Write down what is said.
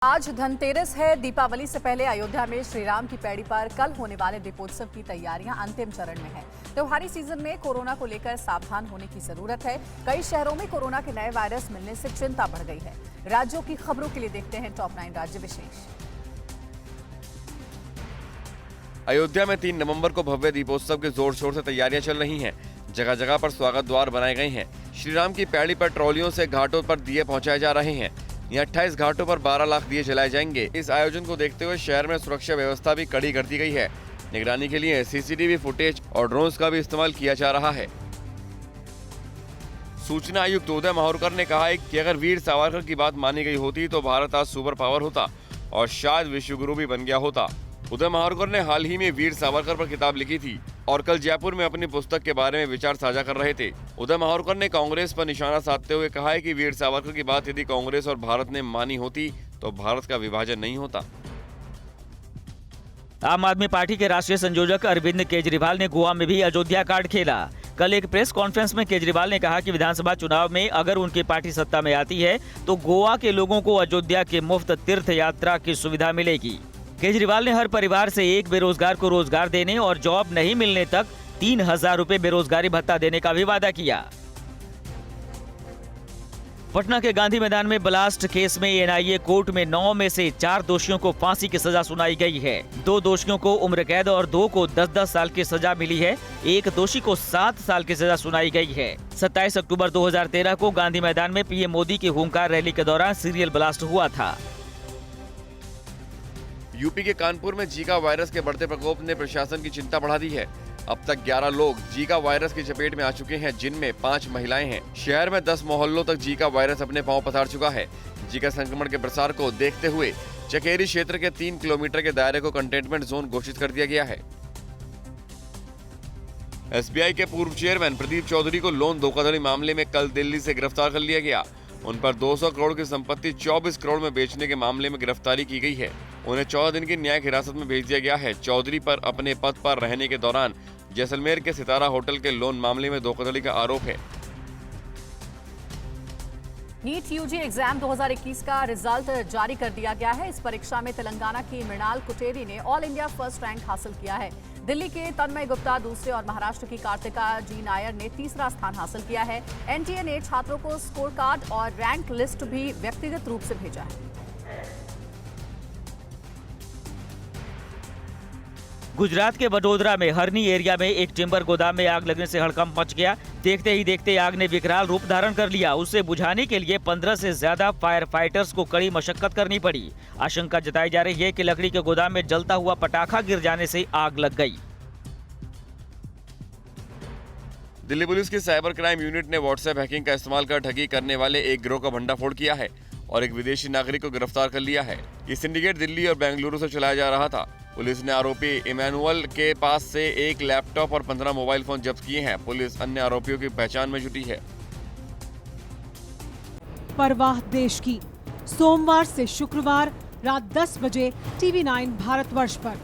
आज धनतेरस है। दीपावली से पहले अयोध्या में श्री राम की पैड़ी पर कल होने वाले दीपोत्सव की तैयारियां अंतिम चरण में है। त्योहारी सीजन में कोरोना को लेकर सावधान होने की जरूरत है। कई शहरों में कोरोना के नए वायरस मिलने से चिंता बढ़ गई है। राज्यों की खबरों के लिए देखते हैं टॉप 9 राज्य विशेष। अयोध्या में 3 नवंबर को भव्य दीपोत्सव की जोर शोर से तैयारियां चल रही हैं। जगह जगह पर स्वागत द्वार बनाए गए हैं। श्री राम की पैड़ी पर ट्रॉलियों से घाटों पर दिए पहुंचाए जा रहे हैं। यहाँ 28 घाटों पर 12 लाख दिए जलाए जाएंगे। इस आयोजन को देखते हुए शहर में सुरक्षा व्यवस्था भी कड़ी कर दी गई है। निगरानी के लिए सीसीटीवी फुटेज और ड्रोन्स का भी इस्तेमाल किया जा रहा है। सूचना आयुक्त उदय माहुरकर ने कहा है कि अगर वीर सावरकर की बात मानी गई होती तो भारत आज सुपर पावर होता और शायद विश्वगुरु भी बन गया होता। उदय माहुरकर ने हाल ही में वीर सावरकर पर किताब लिखी थी और कल जयपुर में अपनी पुस्तक के बारे में विचार साझा कर रहे थे। उदय माहुरकर ने कांग्रेस पर निशाना साधते हुए कहा है कि वीर सावरकर की बात यदि कांग्रेस और भारत ने मानी होती तो भारत का विभाजन नहीं होता। आम आदमी पार्टी के राष्ट्रीय संयोजक अरविंद केजरीवाल ने गोवा में भी अयोध्या कार्ड खेला। कल एक प्रेस कॉन्फ्रेंस में केजरीवाल ने कहा कि विधानसभा चुनाव में अगर उनकी पार्टी सत्ता में आती है तो गोवा के लोगों को अयोध्या के मुफ्त तीर्थ यात्रा की सुविधा मिलेगी। केजरीवाल ने हर परिवार से एक बेरोजगार को रोजगार देने और जॉब नहीं मिलने तक 3000 रुपए बेरोजगारी भत्ता देने का भी वादा किया। पटना के गांधी मैदान में ब्लास्ट केस में एनआईए कोर्ट में 9 में से 4 दोषियों को फांसी की सजा सुनाई गई है। 2 दोषियों को उम्र कैद और 2 को 10-10 साल की सजा मिली है। एक दोषी को 7 साल की सजा सुनाई गई है। 27 अक्टूबर 2013 को गांधी मैदान में पीएम मोदी की हुंकार रैली के दौरान सीरियल ब्लास्ट हुआ था। यूपी के कानपुर में जीका वायरस के बढ़ते प्रकोप ने प्रशासन की चिंता बढ़ा दी है। अब तक 11 लोग जीका वायरस की चपेट में आ चुके हैं, जिनमें 5 महिलाएं हैं। शहर में 10 मोहल्लों तक जीका वायरस अपने पांव पसार चुका है। जीका संक्रमण के प्रसार को देखते हुए चकेरी क्षेत्र के 3 किलोमीटर के दायरे को कंटेनमेंट जोन घोषित कर दिया गया है। एसबीआई के पूर्व चेयरमैन प्रदीप चौधरी को लोन धोखाधड़ी मामले में कल दिल्ली से गिरफ्तार कर लिया गया। उन पर 200 करोड़ की संपत्ति 24 करोड़ में बेचने के मामले में गिरफ्तारी की गई है। उन्हें 14 दिन की न्यायिक हिरासत में भेज दिया गया है। चौधरी पर अपने पद पर रहने के दौरान जैसलमेर के सितारा होटल के लोन मामले में धोखाधड़ी का आरोप है। नीट यूजी एग्जाम 2021 का रिजल्ट जारी कर दिया गया है। इस परीक्षा में तेलंगाना की मृणाल कुटेरी ने ऑल इंडिया फर्स्ट रैंक हासिल किया है। दिल्ली के तन्मय गुप्ता दूसरे और महाराष्ट्र की कार्तिका जी नायर ने तीसरा स्थान हासिल किया है। एनटीए ने छात्रों को स्कोर कार्ड और रैंक लिस्ट भी व्यक्तिगत रूप से भेजा है। गुजरात के वडोदरा में हरनी एरिया में एक टिम्बर गोदाम में आग लगने से हड़कंप मच गया। देखते ही देखते आग ने विकराल रूप धारण कर लिया। उसे बुझाने के लिए 15 से ज्यादा फायर फाइटर्स को कड़ी मशक्कत करनी पड़ी। आशंका जताई जा रही है कि लकड़ी के गोदाम में जलता हुआ पटाखा गिर जाने से आग लग गई। दिल्ली पुलिस की साइबर क्राइम यूनिट ने व्हाट्सएप हैकिंग का इस्तेमाल कर ठगी करने वाले एक गिरोह का भंडाफोड़ किया है और एक विदेशी नागरिक को गिरफ्तार कर लिया है। ये सिंडिकेट दिल्ली और बेंगलुरु से चलाया जा रहा था। पुलिस ने आरोपी इमैनुअल के पास से एक लैपटॉप और 15 मोबाइल फोन जब्त किए हैं। पुलिस अन्य आरोपियों की पहचान में जुटी है। परवाह देश की, सोमवार से शुक्रवार रात 10 बजे TV9 भारतवर्ष पर।